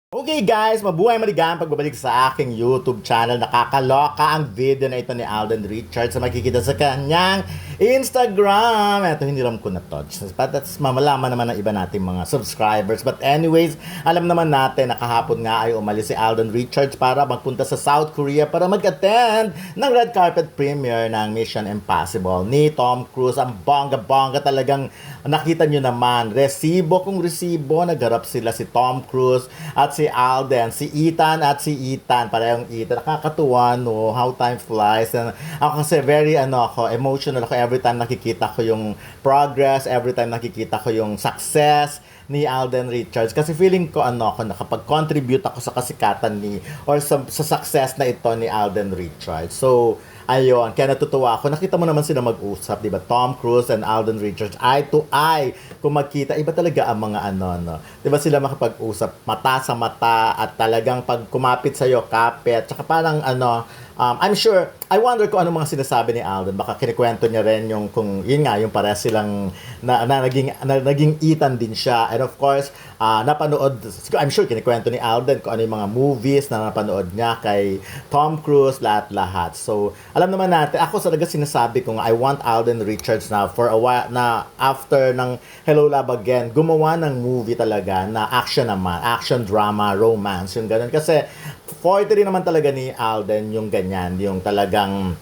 Okay guys, mabuhay maligayang pagbabalik sa aking YouTube channel. Nakakaloka ang video na ito ni Alden Richards na makikita sa kanyang Instagram. Ito, hiniram ko na to. But that's mamalaman naman ng iba nating mga subscribers. But anyways, alam naman natin na kahapon nga ay umalis si Alden Richards para magpunta sa South Korea para mag-attend ng red carpet premiere ng Mission Impossible ni Tom Cruise. Ang bongga-bongga talagang nakita nyo naman. Resibo kung resibo, nagharap sila si Tom Cruise at si Alden, si Ethan at si Ethan, parehong Ethan. Nakakatuwa, no? How time flies. And ako kasi very, emotional ako every time nakikita ko yung progress, every time nakikita ko yung success ni Alden Richards. Kasi feeling ko, nakapag-contribute ako sa kasikatan or sa success na ito ni Alden Richards. So, ayun, kaya natutuwa ako. Nakita mo naman sila mag-usap, di ba? Tom Cruise and Alden Richards, eye to eye. Kung magkita, iba talaga ang mga Di ba sila makapag-usap, mata sa mata, at talagang pag kumapit sa'yo, kapit. Tsaka parang I'm sure, I wonder kung ano mga sinasabi ni Alden. Baka kinikwento niya rin yung, kung yun nga, yung pares silang, naging Ethan din siya. And of course, napanood, I'm sure kinikwento ni Alden kung ano yung mga movies na napanood niya kay Tom Cruise, lahat-lahat. So, alam naman natin, ako talaga sinasabi ko nga, I want Alden Richards na for a while, na after ng Hello Love Again, gumawa ng movie talaga na action naman, action, drama, romance, yung ganun. Kasi, 43 naman talaga ni Alden yung ganyan, yung talagang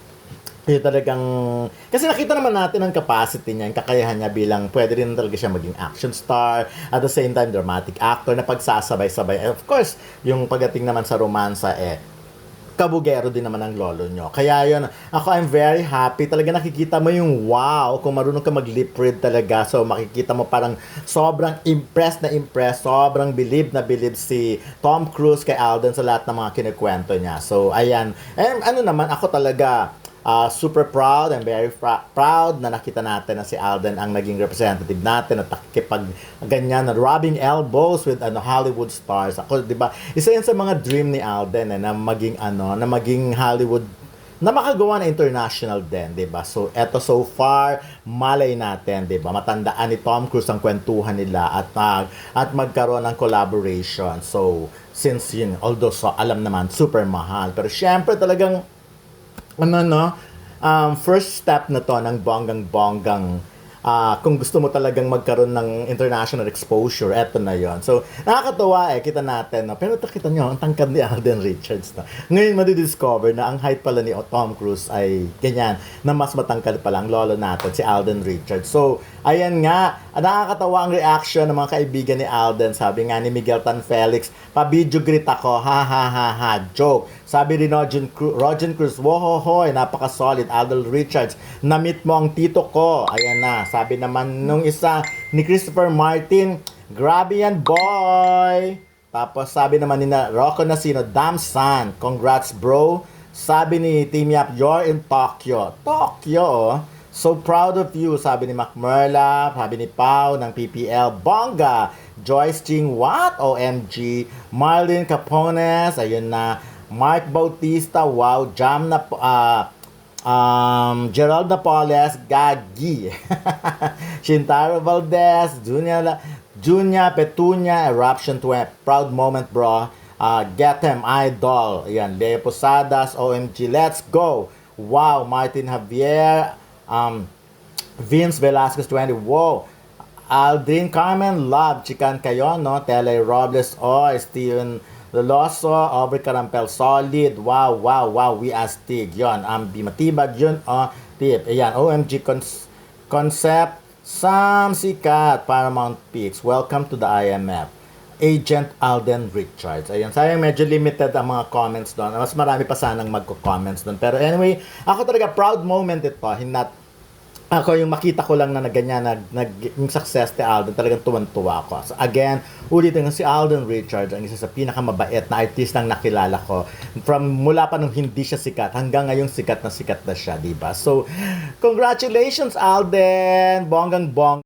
kasi nakita naman natin ang capacity niya, ang kakayahan niya bilang pwede rin talaga siya maging action star, at the same time dramatic actor na pagsasabay-sabay. And of course, yung pagdating naman sa romansa, kabugero din naman ang lolo nyo. Kaya yun, ako I'm very happy. Talaga nakikita mo yung wow, kung marunong ka mag-lip read talaga. So makikita mo parang sobrang impressed, sobrang believe si Tom Cruise kay Alden sa lahat ng mga kinikwento niya. So ayan, and naman, ako talaga super proud and very proud na nakita natin na si Alden ang naging representative natin at nakikipag ganyan na rubbing elbows with Hollywood stars. Ako, 'di ba? Isa 'yan sa mga dream ni Alden na maging Hollywood, na makagawa na international din, 'di ba? So eto, so far malay natin, 'di ba? Matandaan ni Tom Cruise ang kwentuhan nila at magkaroon ng collaboration. So since yun, although alam naman super mahal, pero syempre talagang first step na to ng bonggang-bonggang, kung gusto mo talagang magkaroon ng international exposure, eto na yon. So, nakakatawa kita natin, pero kita nyo, ang tangkad ni Alden Richards. Ngayon, madidiscover na ang height pala ni Tom Cruise ay ganyan, na mas matangkad pala ang lolo natin, si Alden Richards. So, ayan nga, nakakatawa ang reaction ng mga kaibigan ni Alden. Sabi nga ni Miguel Tan Felix, pa-video greet ako, ha ha ha ha, joke. Sabi rin Rogen Cruz, wohohoy, napaka-solid, Alden Richards, na-meet mo ang tito ko. Ayan na, sabi naman nung isa ni Christopher Martin, grabe yan boy. Tapos sabi naman ni Rocco Nasino, damn son, congrats bro. Sabi ni Team Yap, you're in Tokyo. Tokyo, oh. So proud of you, sabi ni Mac Merla, sabi ni Pau ng PPL, bongga. Joyce Ching, what? OMG. Marlene Capones, ayun na. Mark Bautista, wow. Jam na, Gerald Napoles, Gagi. Shintaro Valdez, Junia Petunia, Eruption 20, proud moment bro. Get him, idol. Ayan, Leo Posadas, OMG, let's go. Wow, Martin Javier, Vince Velasquez 20, wow. Aldrin Carmen, love, chikan kayo, no? Tele Robles, Steven Loloso, Aubrey Carampel, solid, wow, we astig, yon, matibag yun, tip, ayan, OMG Concept, Sam Sikat, Paramount Peaks, welcome to the IMF, Agent Alden Richards. Ayun, sayang medyo limited ang mga comments doon. Mas marami pa sanang magko-comments doon. Pero anyway, ako talaga proud moment ito. Ako yung makita ko lang na ganyan, yung success ni Alden, talagang tuwan-tuwa ako. So again, ulitin si Alden Richards, ang isa sa pinakamabait na artistang nakilala ko. Mula pa nung hindi siya sikat, hanggang ngayong sikat na siya, diba? So, congratulations Alden! Bonggang-bong.